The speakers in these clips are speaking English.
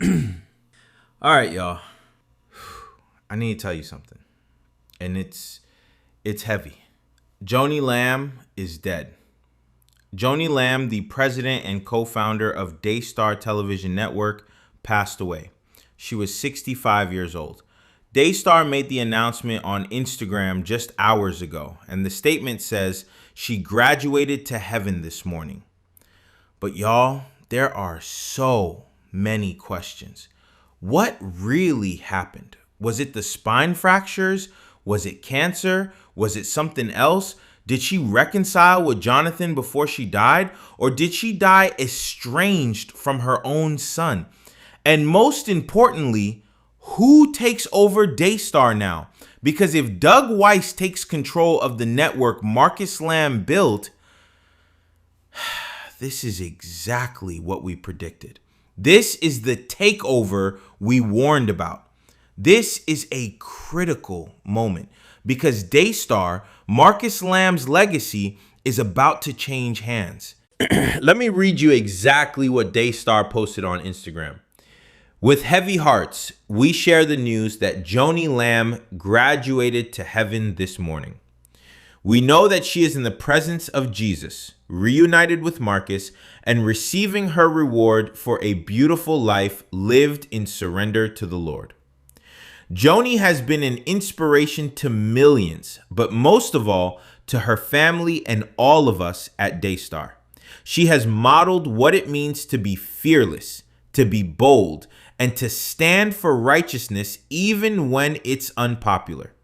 All right, y'all. I need to tell you something. And it's heavy. Joni Lamb is dead. Joni Lamb, the president and co-founder of Daystar Television Network, passed away. She was 65 years old. Daystar made the announcement on Instagram just hours ago, and the statement says she graduated to heaven this morning. But y'all, there are so many questions. What really happened? Was it the spine fractures? Was it cancer? Was it something else? Did she reconcile with Jonathan before she died? Or did she die estranged from her own son? And most importantly, who takes over Daystar now? Because if Doug Weiss takes control of the network Marcus Lamb built, this is exactly what we predicted. This is the takeover we warned about. This is a critical moment because Daystar, Marcus Lamb's legacy, is about to change hands. Let me read you exactly what Daystar posted on Instagram. With heavy hearts, we share the news that Joni Lamb graduated to heaven this morning. We know that she is in the presence of Jesus, reunited with Marcus, and receiving her reward for a beautiful life lived in surrender to the Lord. Joni has been an inspiration to millions, but most of all to her family and all of us at Daystar. She has modeled what it means to be fearless, to be bold, and to stand for righteousness even when it's unpopular.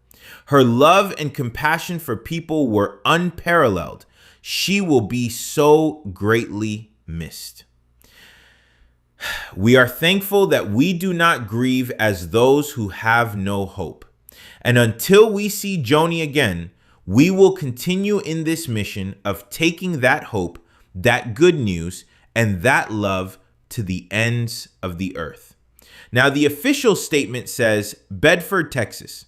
Her love and compassion for people were unparalleled. She will be so greatly missed. We are thankful that we do not grieve as those who have no hope. And until we see Joni again, we will continue in this mission of taking that hope, that good news, and that love to the ends of the earth. Now, the official statement says, Bedford, Texas.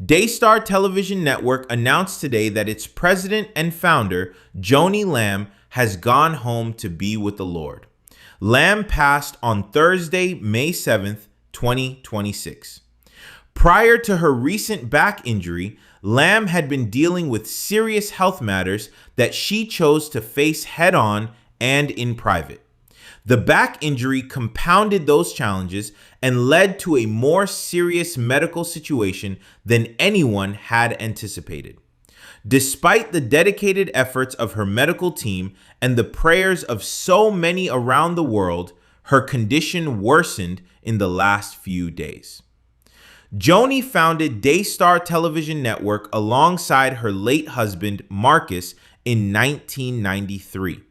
Daystar Television Network announced today that its president and founder, Joni Lamb, has gone home to be with the Lord. Lamb passed on Thursday, May 7th, 2026. Prior to her recent back injury, Lamb had been dealing with serious health matters that she chose to face head-on and in private. The back injury compounded those challenges and led to a more serious medical situation than anyone had anticipated. Despite the dedicated efforts of her medical team and the prayers of so many around the world, her condition worsened in the last few days. Joni founded Daystar Television Network alongside her late husband, Marcus, in 1993.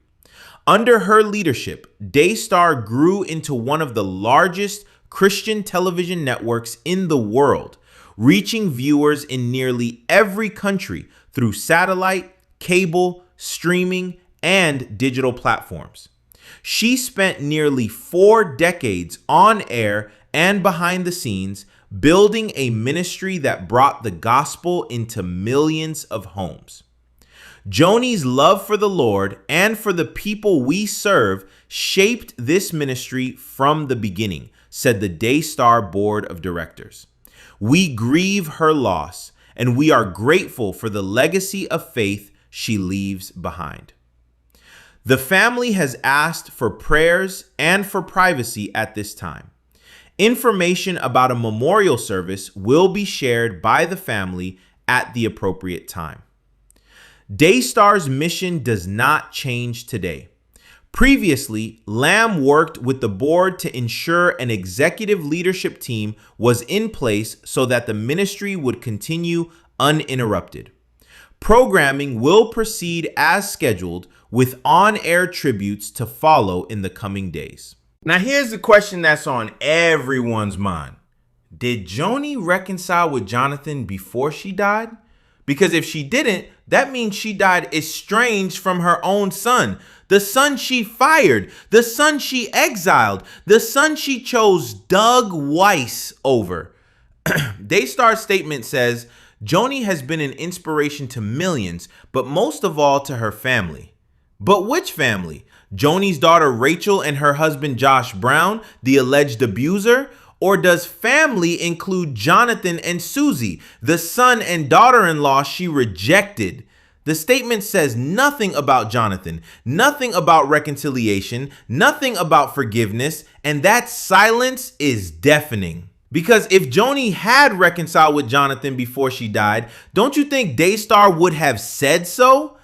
Under her leadership, Daystar grew into one of the largest Christian television networks in the world, reaching viewers in nearly every country through satellite, cable, streaming, and digital platforms. She spent nearly 4 decades on air and behind the scenes, building a ministry that brought the gospel into millions of homes. Joni's love for the Lord and for the people we serve shaped this ministry from the beginning, said the Daystar Board of Directors. We grieve her loss, and we are grateful for the legacy of faith she leaves behind. The family has asked for prayers and for privacy at this time. Information about a memorial service will be shared by the family at the appropriate time. Daystar's mission does not change today. Previously, Lamb worked with the board to ensure an executive leadership team was in place so that the ministry would continue uninterrupted. Programming will proceed as scheduled with on-air tributes to follow in the coming days. Now here's the question that's on everyone's mind. Did Joni reconcile with Jonathan before she died? Because if she didn't, that means she died estranged from her own son. The son she fired, the son she exiled, the son she chose Doug Weiss over. Daystar's statement says, Joni has been an inspiration to millions, but most of all to her family. But which family? Joni's daughter Rachel and her husband Josh Brown, the alleged abuser? Or does family include Jonathan and Susie, the son and daughter-in-law she rejected? The statement says nothing about Jonathan, nothing about reconciliation, nothing about forgiveness, and that silence is deafening. Because if Joni had reconciled with Jonathan before she died, don't you think Daystar would have said so?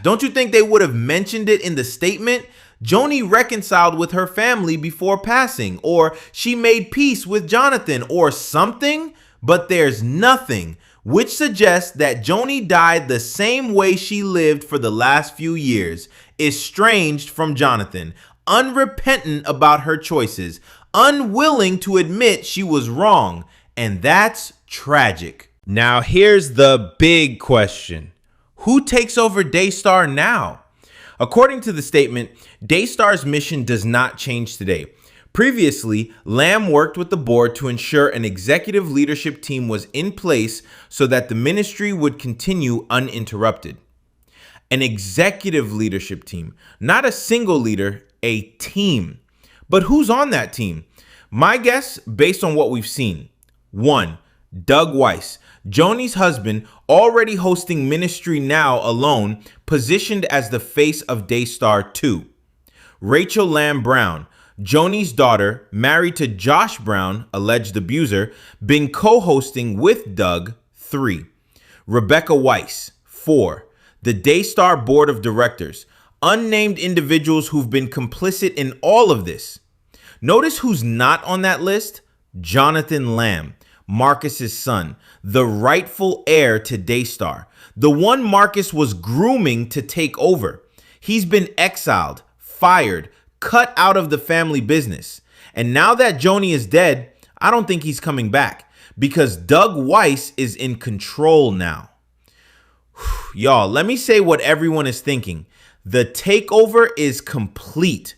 Don't you think they would have mentioned it in the statement? Joni reconciled with her family before passing, or she made peace with Jonathan, or something, but there's nothing, which suggests that Joni died the same way she lived for the last few years, estranged from Jonathan, unrepentant about her choices, unwilling to admit she was wrong, and that's tragic. Now here's the big question. Who takes over Daystar now? According to the statement, Daystar's mission does not change today. Previously, Lamb worked with the board to ensure an executive leadership team was in place so that the ministry would continue uninterrupted. An executive leadership team, not a single leader, a team. But who's on that team? My guess, based on what we've seen. 1. Doug Weiss, Joni's husband, already hosting Ministry Now alone, positioned as the face of Daystar 2. Rachel Lamb Brown, Joni's daughter, married to Josh Brown, alleged abuser, been co-hosting with Doug 3. Rebecca Weiss 4. The Daystar Board of Directors, unnamed individuals who've been complicit in all of this. Notice who's not on that list? Jonathan Lamb, Marcus's son, the rightful heir to Daystar, the one Marcus was grooming to take over. He's been exiled, fired, cut out of the family business. And now that Joni is dead, I don't think he's coming back because Doug Weiss is in control now. Y'all, let me say what everyone is thinking. The takeover is complete.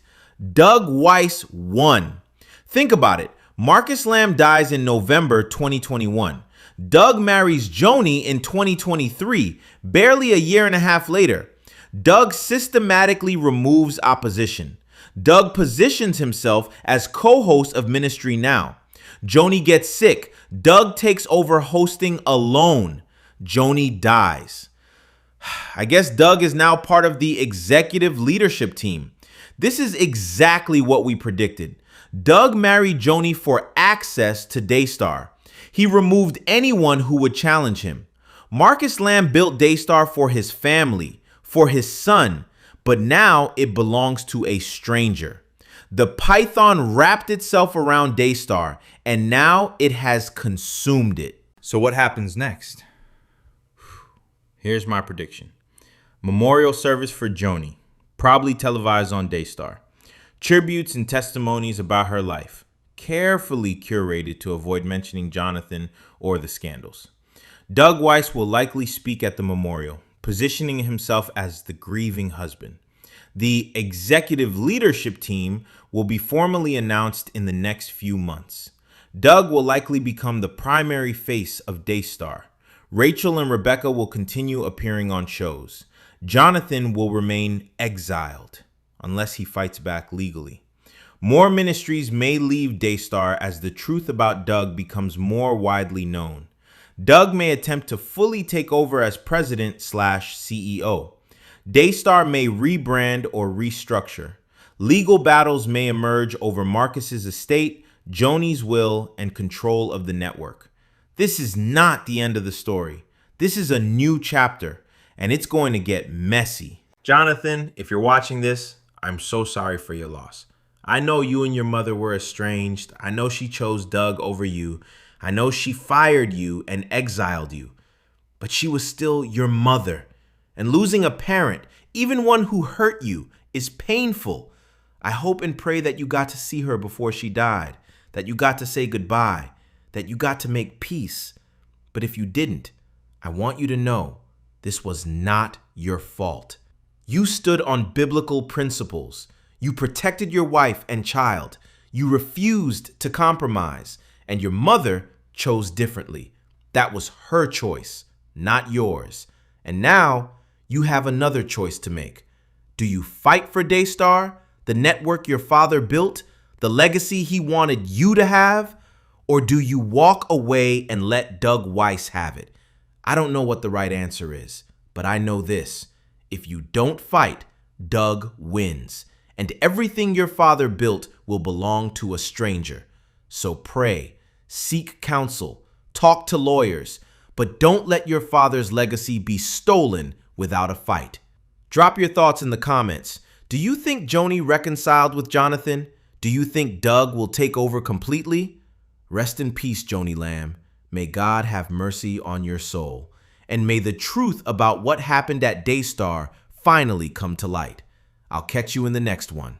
Doug Weiss won. Think about it. Marcus Lamb dies in November 2021. Doug marries Joni in 2023, barely a year and a half later. Doug systematically removes opposition. Doug positions himself as co-host of Ministry Now. Joni gets sick. Doug takes over hosting alone. Joni dies. I guess Doug is now part of the executive leadership team. This is exactly what we predicted. Doug married Joni for access to Daystar. He removed anyone who would challenge him. Marcus Lamb built Daystar for his family, for his son, but now it belongs to a stranger. The python wrapped itself around Daystar, and now it has consumed it. So what happens next? Here's my prediction. Memorial service for Joni, probably televised on Daystar. Tributes and testimonies about her life, carefully curated to avoid mentioning Jonathan or the scandals. Doug Weiss will likely speak at the memorial, positioning himself as the grieving husband. The executive leadership team will be formally announced in the next few months. Doug will likely become the primary face of Daystar. Rachel and Rebecca will continue appearing on shows. Jonathan will remain exiled, unless he fights back legally. More ministries may leave Daystar as the truth about Doug becomes more widely known. Doug may attempt to fully take over as president/CEO. Daystar may rebrand or restructure. Legal battles may emerge over Marcus's estate, Joni's will, and control of the network. This is not the end of the story. This is a new chapter, and it's going to get messy. Jonathan, if you're watching this, I'm so sorry for your loss. I know you and your mother were estranged. I know she chose Doug over you. I know she fired you and exiled you. But she was still your mother. And losing a parent, even one who hurt you, is painful. I hope and pray that you got to see her before she died, that you got to say goodbye, that you got to make peace. But if you didn't, I want you to know this was not your fault. You stood on biblical principles. You protected your wife and child. You refused to compromise, and your mother chose differently. That was her choice, not yours. And now you have another choice to make. Do you fight for Daystar, the network your father built, the legacy he wanted you to have? Or do you walk away and let Doug Weiss have it? I don't know what the right answer is, but I know this. If you don't fight, Doug wins, and everything your father built will belong to a stranger. So pray, seek counsel, talk to lawyers, but don't let your father's legacy be stolen without a fight. Drop your thoughts in the comments. Do you think Joni reconciled with Jonathan? Do you think Doug will take over completely? Rest in peace, Joni Lamb. May God have mercy on your soul. And may the truth about what happened at Daystar finally come to light. I'll catch you in the next one.